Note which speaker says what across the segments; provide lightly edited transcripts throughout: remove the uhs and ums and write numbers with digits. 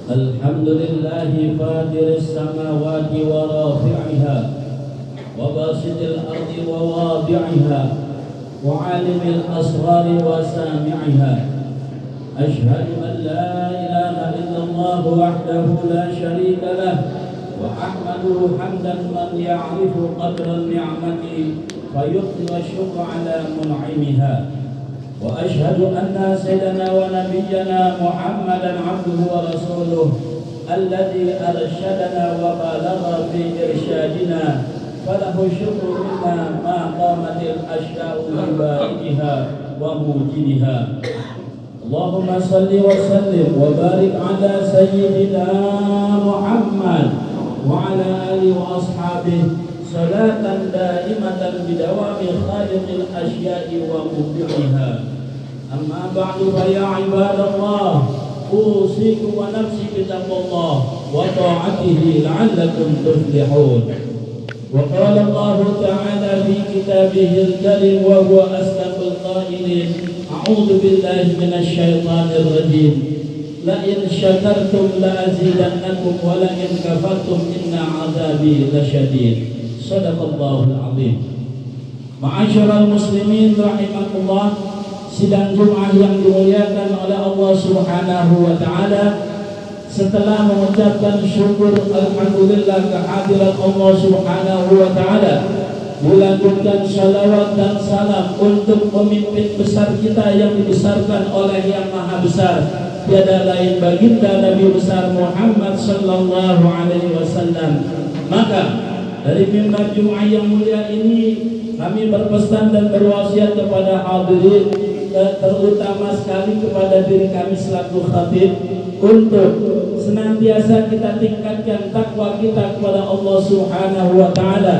Speaker 1: Alhamdulillahi fatiris samawati wa rafi'iha wa basidil ardi wa wadi'iha wa alimil asrari wa sami'iha. Ashhadu an la ilaha illallah wahdahu la sharika lah wa ahmaduhu hamdan man ya'rifu qadra ni'mati fayuqdi wa syukra ala mun'imiha. Wa ashhadu anna sayyidana wa nabiyyana Muhammadan abduhu wa rasuluh alladhi arsyadana wa balagha fi irsyadina falahu syukru minna ma qamatil asya'u bibaiha wa mujidiha. Allahumma salli wa sallim wa barik ala sayyidina Muhammad wa ala alihi wa ashabihi salatan daimatan bidawami khaliqil asya'i wa mubdi'iha. Amma ba'du fa ya ibadallah, usikum wa nafsi bitaqwallah wa ta'atihi la'allakum tuflihun. Wa qala Allah ta'ala fi kitabihil karim wa huwa asdaqul qailin, a'udzu billahi minasy syaithanir rajim. La in syakartum la azidannakum wa la in kafartum inna 'adzabi lasyadid. Shadaqallahul azim. Ma'asyiral muslimin rahimakumullah, sidang Jumat yang dimuliakan oleh Allah Subhanahu wa taala, setelah mengucapkan syukur alhamdulillah kehadirat Allah Subhanahu wa taala, melanjutkan salawat dan salam untuk pemimpin besar kita yang dibesarkan oleh Yang Maha Besar, tiada lain baginda Nabi besar Muhammad sallallahu alaihi wasallam. Maka dari mimbar Jumat yang mulia ini kami berpesan dan berwasiat kepada hadirin, terutama sekali kepada diri kami selaku khatib, untuk senantiasa kita tingkatkan takwa kita kepada Allah Subhanahu wa taala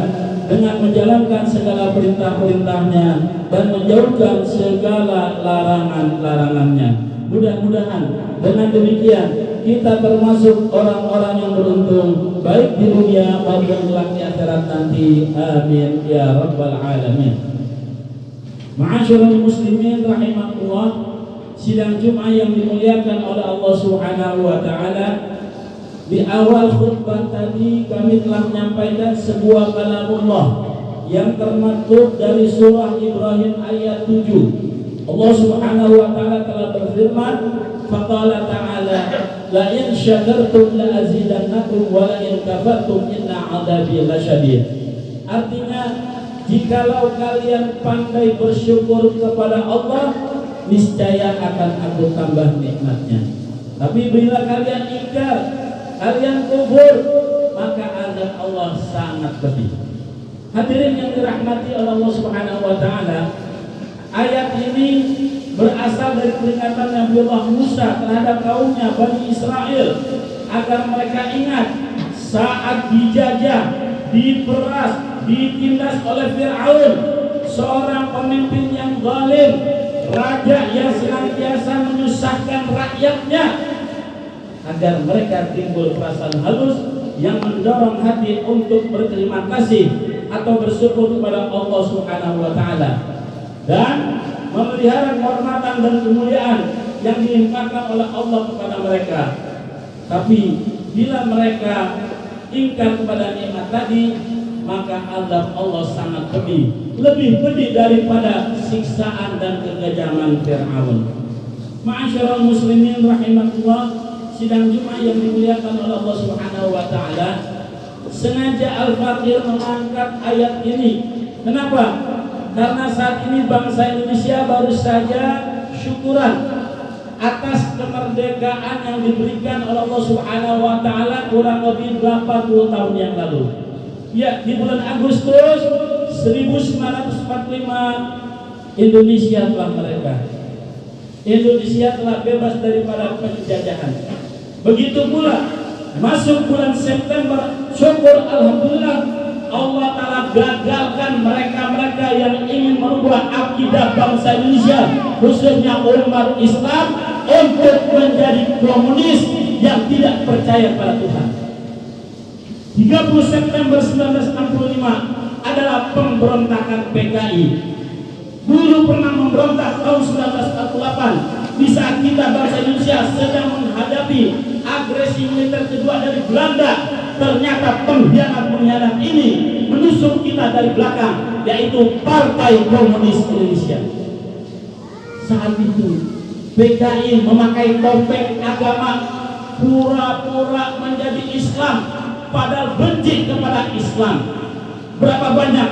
Speaker 1: dengan menjalankan segala perintah-perintahnya dan menjauhkan segala larangan-larangannya. Mudah-mudahan dengan demikian kita termasuk orang-orang yang beruntung baik di dunia maupun kelak di akhirat nanti. Amin ya rabbal alamin. Ma'asyiral muslimin rahimakumullah, sidang Jumat yang dimuliakan oleh Allah Subhanahu wa taala, di awal khutbah tadi kami telah menyampaikan sebuah kalamullah yang termaktub dari surah Ibrahim ayat 7. Allah Subhanahu wa taala telah berfirman, faqala ta'ala la in syakartum la azidannakum wa la in kafartum inna 'adzabi lasyadid. Artinya, jikalau kalian pandai bersyukur kepada Allah, niscaya akan aku tambah nikmatnya. Tapi bila kalian ingkar, kalian kufur, maka azab Allah sangat pedih. Hadirin yang dirahmati oleh Allah Subhanahu wa taala, ayat ini berasal dari peringatan Nabiullah Musa terhadap kaumnya Bani Israel agar mereka ingat saat dijajah, diperas, ditindas oleh Fir'aun, seorang pemimpin yang zalim, raja yang senantiasa menyusahkan rakyatnya, agar mereka timbul perasaan halus yang mendorong hati untuk berterima kasih atau bersyukur kepada Allah Subhanahu wa taala dan memelihara kehormatan dan kemuliaan yang dilimpahkan oleh Allah kepada mereka. Tapi bila mereka ingkar kepada nikmat tadi, maka azab Allah sangat pedih, lebih pedih daripada siksaan dan kekejaman Fir'aun. Ma'asyiral muslimin rahimakumullah, sidang Jumat yang dimuliakan oleh Allah Subhanahu wa taala, sengaja Al-Fakir mengangkat ayat ini. Kenapa? Karena saat ini bangsa Indonesia baru saja syukuran atas kemerdekaan yang diberikan oleh Allah Subhanahu wa taala kurang lebih 80 tahun yang lalu. Ya, di bulan Agustus 1945 Indonesia telah merdeka. Indonesia telah bebas daripada penjajahan. Begitu pula masuk bulan September, syukur alhamdulillah Allah Ta'ala gagalkan mereka-mereka yang ingin merubah akidah bangsa Indonesia, khususnya umat Islam, untuk menjadi komunis yang tidak percaya pada Tuhan. 30 September 1965 adalah pemberontakan PKI. Dulu pernah memberontak tahun 1948 di saat kita bangsa Indonesia sedang menghadapi agresi militer kedua dari Belanda. Ternyata pengkhianat ini menusuk kita dari belakang, yaitu Partai Komunis Indonesia. Saat itu PKI memakai topeng agama, pura-pura menjadi Islam, padahal benci kepada Islam. Berapa banyak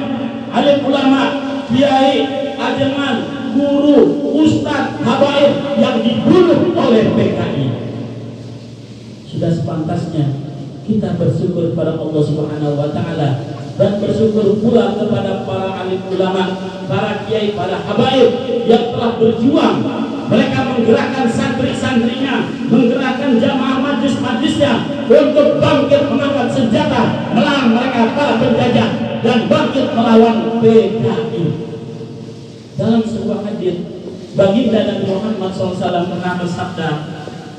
Speaker 1: alim ulama, kiai, ajengan, guru, ustadz, habaib yang dibunuh oleh PKI. Sudah sepantasnya kita bersyukur kepada Allah Subhanahu wa taala dan bersyukur pula kepada para alim ulama, para kiai, para habaib yang telah berjuang. Mereka menggerakkan santri-santrinya, menggerakkan jamaah majlis-majlisnya untuk bangkit mengangkat senjata melawan mereka para penjajah dan bangkit melawan PKI. Dalam sebuah hadis, baginda Nabi Muhammad SAW pernah bersabda,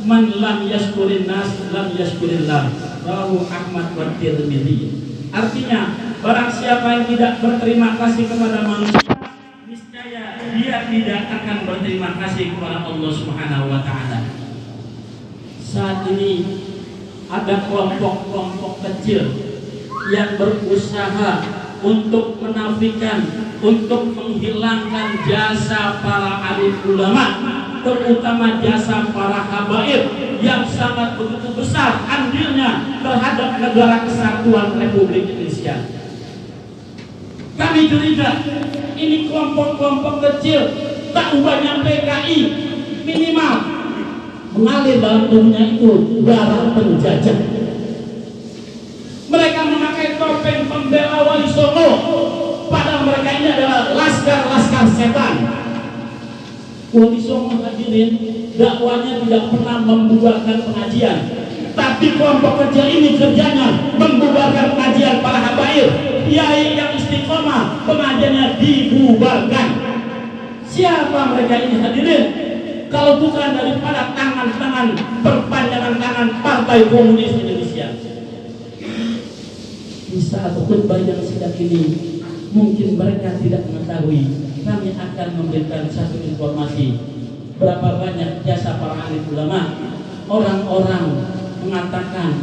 Speaker 1: "Man lam yashkurin nas lam yashkurillah." Rawahu Ahmad wa Tirmidzi. Artinya, barang siapa yang tidak berterima kasih kepada manusia, niscaya dia tidak akan berterima kasih kepada Allah Subhanahu wa taala. Saat ini ada kelompok-kelompok kecil yang berusaha untuk menafikan, untuk menghilangkan jasa para alim ulama, terutama jasa para habaib yang sangat begitu besar andilnya terhadap negara kesatuan Republik Indonesia. Kami curiga ini kelompok-kelompok kecil tak ubahnya PKI, minimal mengalir dalam tubuhnya itu darah penjajah. Mereka memakai topeng pembela Wali Songo, padahal mereka ini adalah laskar-laskar setan. Wali Songo hadirin, dakwanya tidak pernah membubarkan pengajian, tapi kelompok kecil ini kerjanya membubarkan pengajian para habaib, kiai yang istiqomah, pengajiannya dibubarkan. Siapa mereka ini hadirin? Kalau bukan daripada tangan-tangan, perpanjangan tangan Partai Komunis Indonesia. Di saat khutbah yang sedang ini, mungkin mereka tidak mengetahui, kami akan memberikan satu informasi. Berapa banyak jasa para alim ulama. Orang-orang mengatakan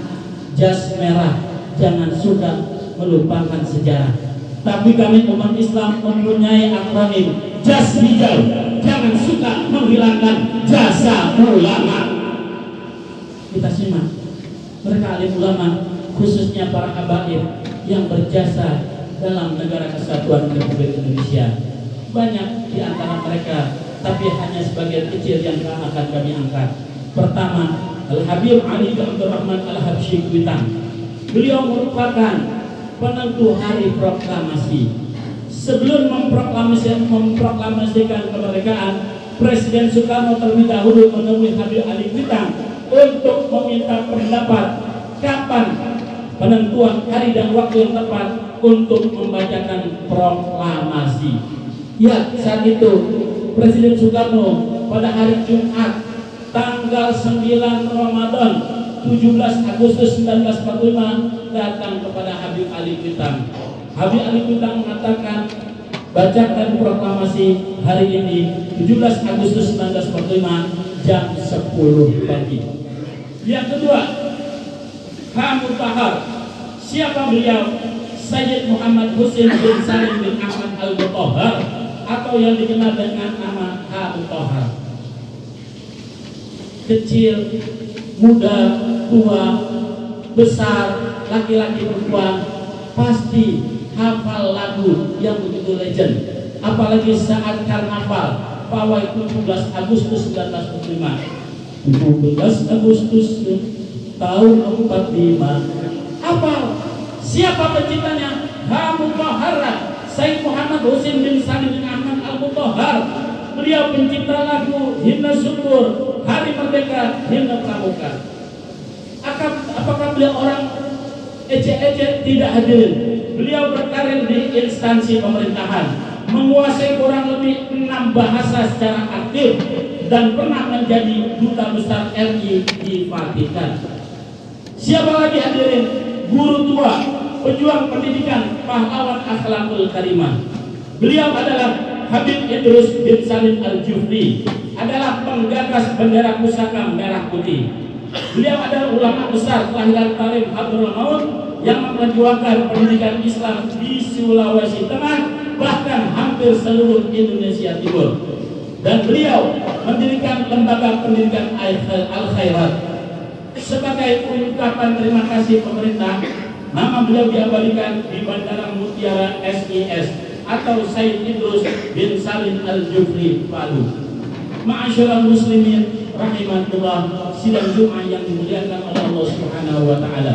Speaker 1: jas merah, jangan suka melupakan sejarah. Tapi kami umat Islam mempunyai akronim jas hijau, jangan suka menghilangkan jasa ulama. Kita simak mereka alim ulama, khususnya para habaib yang berjasa dalam negara kesatuan Republik Indonesia. Banyak di antara mereka, tapi hanya sebagian kecil yang akan kami angkat. Pertama, Al-Habib Ali bin Abdurrahman Al-Habsyi Kuitang. Beliau merupakan penentu hari proklamasi. Sebelum memproklamasikan kemerdekaan, Presiden Soekarno terlebih dahulu menemui Habib Ali Kuitang untuk meminta pendapat kapan penentuan hari dan waktu yang tepat untuk membacakan proklamasi. Ya, saat itu Presiden Soekarno pada hari Jumat tanggal 9 Ramadan 17 Agustus 1945 datang kepada Habib Ali Kuitang. Habib Ali Kuitang mengatakan, bacakan proklamasi hari ini 17 Agustus 1945 jam 10 pagi. Yang kedua, Hamutahar. Siapa beliau? Sayyid Muhammad Husain bin Salim bin Ahmad Al-Mutahhar, atau yang dikenal dengan nama Hamutahar. Kecil, muda, tua, besar, laki-laki, perempuan, pasti hafal lagu yang begitu legend. Apalagi saat karnaval pawai 17 Agustus 1945. 17 Agustus tahun 45. Apa? Siapa penciptanya? Hamutahhar, Sayyid Muhammad Husain bin Salim bin Ahmad Al-Mutahhar. Beliau pencipta lagu Himne Syukur, Hari Merdeka, Himne Pramuka. Apakah beliau orang ecek-ecek? Tidak, hadirin. Beliau berkarir di instansi pemerintahan, menguasai kurang lebih 6 bahasa secara aktif, dan pernah menjadi duta besar RI di Vatikan. Siapa lagi hadirin? Guru tua pejuang pendidikan, pahlawan akhlakul karimah. Beliau adalah Habib Idrus bin Salim Al-Jufri, adalah penggagas bendera pusaka merah putih. Beliau adalah ulama besar kelahiran Tarim Hadramaut Maut yang memperjuangkan pendidikan Islam di Sulawesi Tengah, bahkan hampir seluruh Indonesia Timur. Dan beliau mendirikan lembaga pendidikan Al-Khairat. Sebagai ungkapan terima kasih pemerintah, nama beliau diabadikan di Bandara Mutiara SIS atau Said Idrus bin Salim Al-Jufri Palu. Ma'asyiral muslimin rahimatullah, sidang Jumat yang dimuliakan oleh Allah Subhanahu wa taala.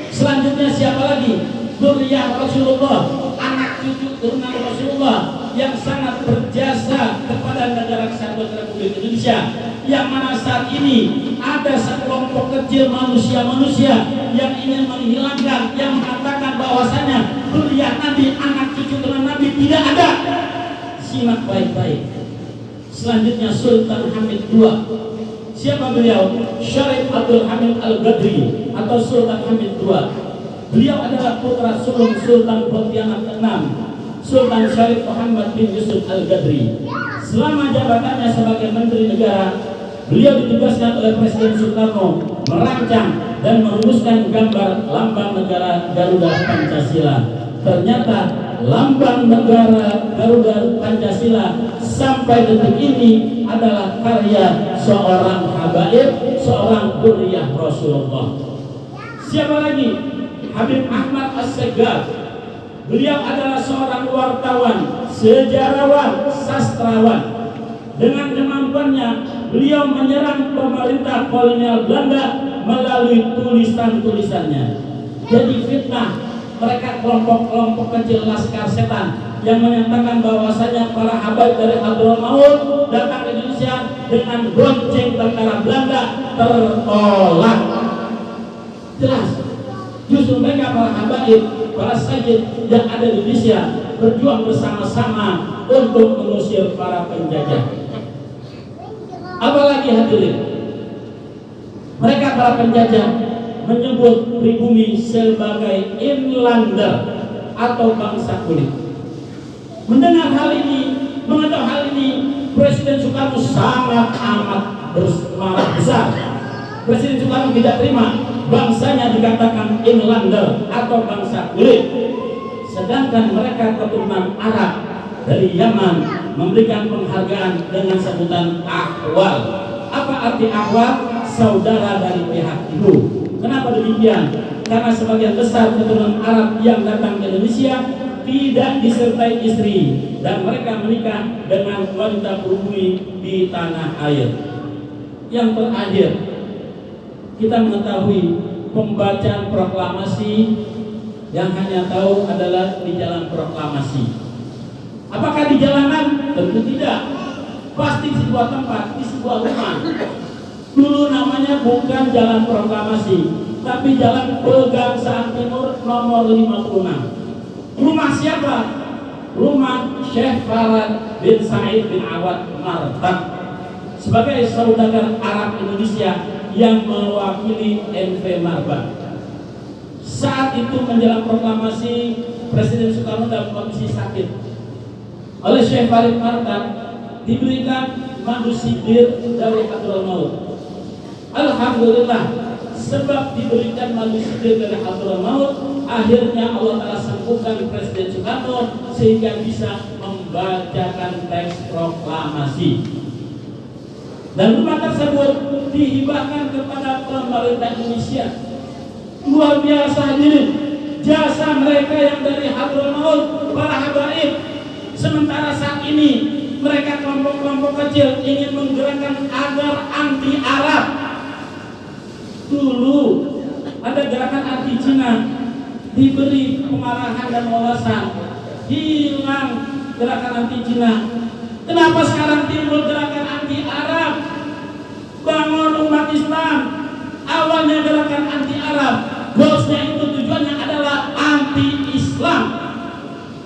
Speaker 1: Selanjutnya siapa lagi? Dzurriyyah Rasulullah, anak cucu turunan Rasulullah yang sangat berjasa kepada negara kesatuan Republik Indonesia, yang mana saat ini ada sekelompok kecil manusia-manusia yang ingin menghilangkan, yang mengatakan bahwasanya dzurriyyah Nabi, anak cucu turunan Nabi tidak ada. Simak baik-baik. Selanjutnya Sultan Hamid II. Siapa beliau? Syarif Abdul Hamid Al-Ghadri atau Sultan Hamid II. Beliau adalah putra sulung Sultan Pontianak ke-6, Sultan Syarif Muhammad bin Yusuf Al-Ghadri. Selama jabatannya sebagai Menteri Negara, beliau ditugaskan oleh Presiden Soekarno merancang dan merumuskan gambar lambang negara Garuda Pancasila. Ternyata lambang negara Garuda Pancasila sampai detik ini adalah karya seorang habaib, seorang dzurriyyah Rasulullah. Siapa lagi? Habib Ahmad As-Segaf. Beliau adalah seorang wartawan, sejarawan, sastrawan. Dengan kemampuannya, beliau menyerang pemerintah kolonial Belanda melalui tulisan-tulisannya. Jadi fitnah mereka kelompok-kelompok kecil laskar setan yang menyatakan bahwasanya para habaib dari Hadramaut datang ke Indonesia dengan bonceng tentara Belanda tertolak. Jelas, justru mereka para habaib, para sayyid yang ada di Indonesia berjuang bersama-sama untuk mengusir para penjajah. Apalagi hadirin, mereka para penjajah menyebut pribumi sebagai inlander atau bangsa kulit. Mendengar hal ini, mengetahui hal ini, Presiden Soekarno sangat amat bersemangat besar. Presiden Soekarno tidak terima bangsanya dikatakan inlander atau bangsa kulit, sedangkan mereka keturunan Arab dari Yaman memberikan penghargaan dengan sebutan akhwal. Apa arti akhwal? Saudara dari pihak ibu. Kenapa demikian? Karena sebagian besar keturunan Arab yang datang ke Indonesia tidak disertai istri dan mereka menikah dengan wanita pribumi di tanah air. Yang terakhir, kita mengetahui pembacaan proklamasi yang hanya tahu adalah di jalan proklamasi. Apakah di jalanan? Tentu tidak. Pasti di sebuah tempat, di sebuah rumah. Dulu namanya bukan jalan proklamasi, tapi Jalan Pegangsaan Timur nomor 56. Rumah siapa? Rumah Syekh Farad bin Said bin Awad Martak sebagai saudagar Arab Indonesia yang mewakili NV Marbat. Saat itu menjelang proklamasi, Presiden Soekarno dalam kondisi sakit. Oleh Syekh Farid Martak diberikan madu sidir dari Hadramaut. Alhamdulillah, sebab diberikan madu sidir dari Hadramaut, akhirnya Allah Ta'ala sembuhkan Presiden Soekarno sehingga bisa membacakan teks proklamasi. Dan rumah tersebut dihibahkan kepada pemerintah Indonesia. Luar biasa hadirin, jasa mereka yang dari Hadramaut, para habaib. Sementara saat ini mereka kelompok-kelompok kecil ingin menggerakkan agar anti Arab. Dulu ada gerakan anti Cina, diberi pengarahan dan wawasan, hilang gerakan anti Cina. Kenapa sekarang timbul gerakan anti Arab? Bangun umat Islam. Awalnya gerakan anti Arab, goalsnya itu tujuannya adalah anti Islam,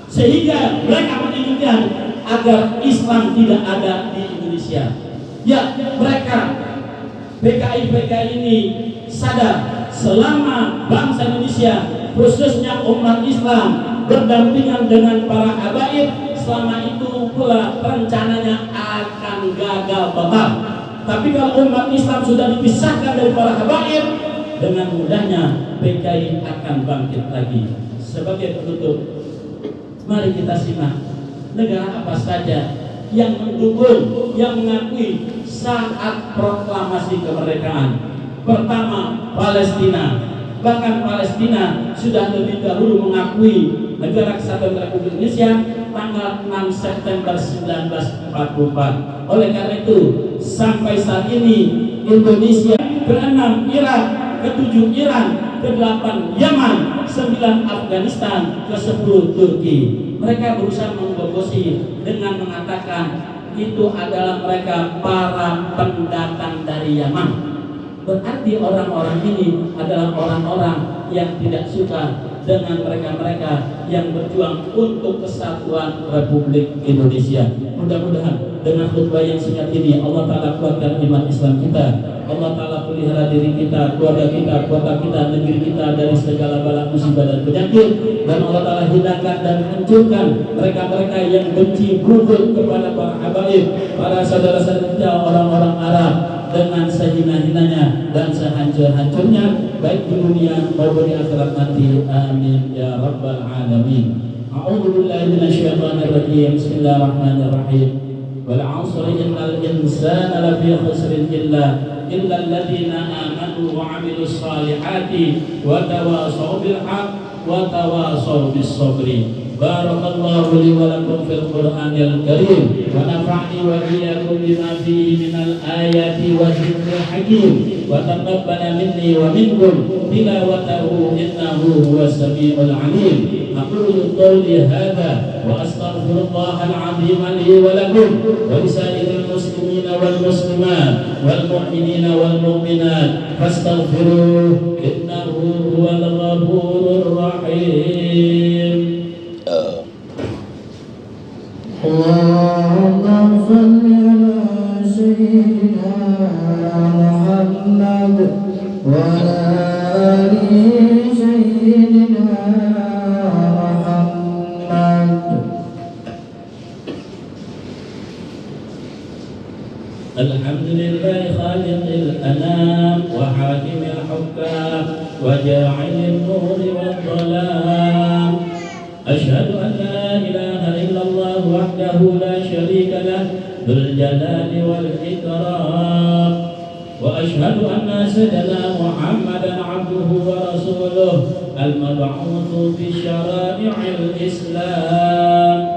Speaker 1: sehingga mereka menginginkan agar Islam tidak ada di Indonesia. Ya, mereka PKI ini sadar selama bangsa Indonesia khususnya umat Islam berdampingan dengan para habaib, selama itu pula rencananya akan gagal total. Tapi kalau umat Islam sudah dipisahkan dari para habaib, dengan mudahnya PKI akan bangkit lagi. Sebagai penutup, mari kita simak negara apa saja yang mendukung, yang mengakui saat proklamasi kemerdekaan. Pertama, Palestina. Bahkan Palestina sudah lebih dahulu mengakui negara kesatuan Republik Indonesia tanggal 6 September 1944. Oleh karena itu, sampai saat ini Indonesia ke-6 Irak, ke-7 Iran, ke-8 Yaman, 9 Afghanistan, ke-10 Turki. Mereka berusaha mengbogosi dengan mengatakan itu adalah mereka para pendatang dari Yaman. Berarti orang-orang ini adalah orang-orang yang tidak suka dengan mereka-mereka yang berjuang untuk kesatuan Republik Indonesia. Mudah-mudahan dengan khutbah yang singkat ini Allah Ta'ala kuatkan iman Islam kita, Allah Ta'ala pelihara diri kita, keluarga kita, kota kita, negeri kita dari segala bala musibah dan penyakit, dan Allah Ta'ala hinakan dan hancurkan mereka-mereka yang benci buruk kepada para habaib, para saudara-saudara kita orang-orang Arab, dengan sehina-hinanya dan sehancur-hancurnya baik di dunia maupun di akhirat nanti. Amin ya rabbal alamin. A'udzu billahi minasyaitonir rajim. Bismillahirrahmanirrahim. Wal 'asri innal insana lafi khusrin illa alladziina aamanu wa 'amilus shalihati wa tawashaw bil haqq wa tawashaw bis sabri. Barakallahu li wa lakum fil Qur'anil Karim wa nafa'ni wa iyyakum bima fihi minal ayati wa dzikril hakim wa taqabbala minni wa minkum tilawatahu innahu huwas samiul alim. Aqulu qawli hadza wa astaghfirullahal azim li wa lakum wa lisairil muslimina wal muslimat wal mu'minina wal mu'minat fastaghfiruhu innahu huwal ghafurur rahim.
Speaker 2: Allahumma salli ala sayyidina Muhammad wa ala ali sayyidina Muhammad.
Speaker 1: Alhamdulillahi khaliqil anam wa hakimil hukam wa ja'ilin nuri wad dhalam. Asyhadu an la ilaha illallah wahdahu la syarika lah dzul jalali wal ikram wa asyhadu anna sayyidana Muhammadan abduhu wa rasuluh al-mab'utsu bi syara'i'il Islam.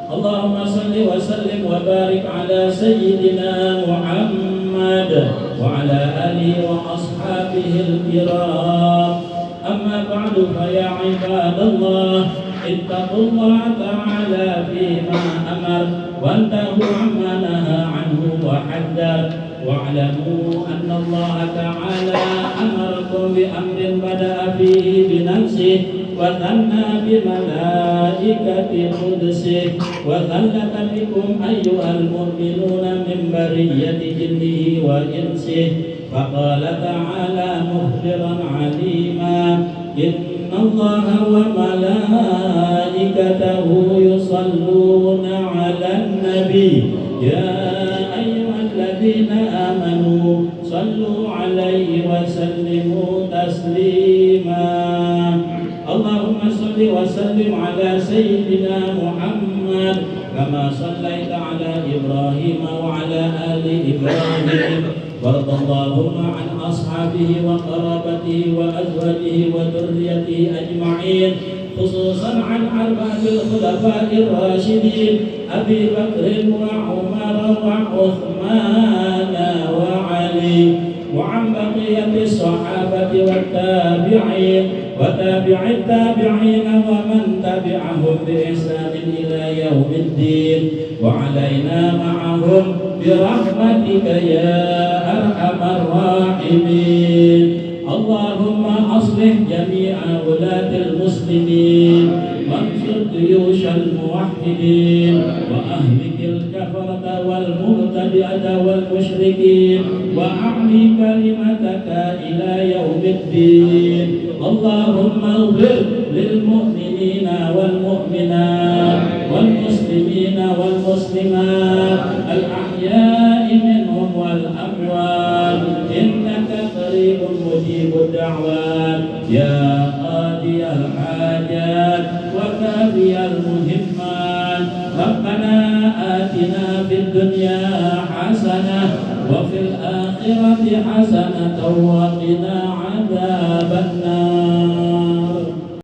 Speaker 1: Allahumma salli wa sallim wa barik ala sayyidina Muhammad wa ala alihi wa ashabihi al-kiram. Amma ba'du fa ya ibadallah ittaqullaha ta'ala fima amar wantahu amma naha anhu wa haddar wa'lamu anna Allah ta'ala amarakum bi amrin bada'a fihi bi nafsihi wa thanna bi malaikati qudsihi wa thallata bikum ayyuhal mu'minuna min bariyati jinnihi wa insihi faqala ta'ala mukhbiran 'alima Innallaha wa malaikatahu yusalluna 'alan nabi ya ayyuhalladzina amanu sallu 'alaihi wa sallimu taslima. Allahumma salli wa sallim ala sayyidina Muhammad kama sallaita ala Ibrahim wa ala ali Ibrahim. وارض اللهم عن أصحابه وقرابته وأزواجه وذريته أجمعين خصوصا عن أربعة الخلفاء الراشدين أبي بكر وعمر وعثمان وعلي وعن بقية الصحابة والتابعين وتابع التابعين ومن تبعهم بإحسان إلى يوم الدين وعلينا معهم برحمتك يا أرحم الراحمين. اللهم أصلح جميع ولاة المسلمين وانصر جيوش الموحدين وأهلك الكفرة والمبتدئة والمشركين وأعلي كلمتك إلى يوم الدين. اللهم اغفر للمؤمنين والمؤمنات والمسلمين والمسلمات الأحياء منهم والأموات إنك قريب مجيب الدعوات يا قاضي الحاجات وكافي المهمات. ربنا آتنا في الدنيا حسنة وفي الآخرة حسنة وقنا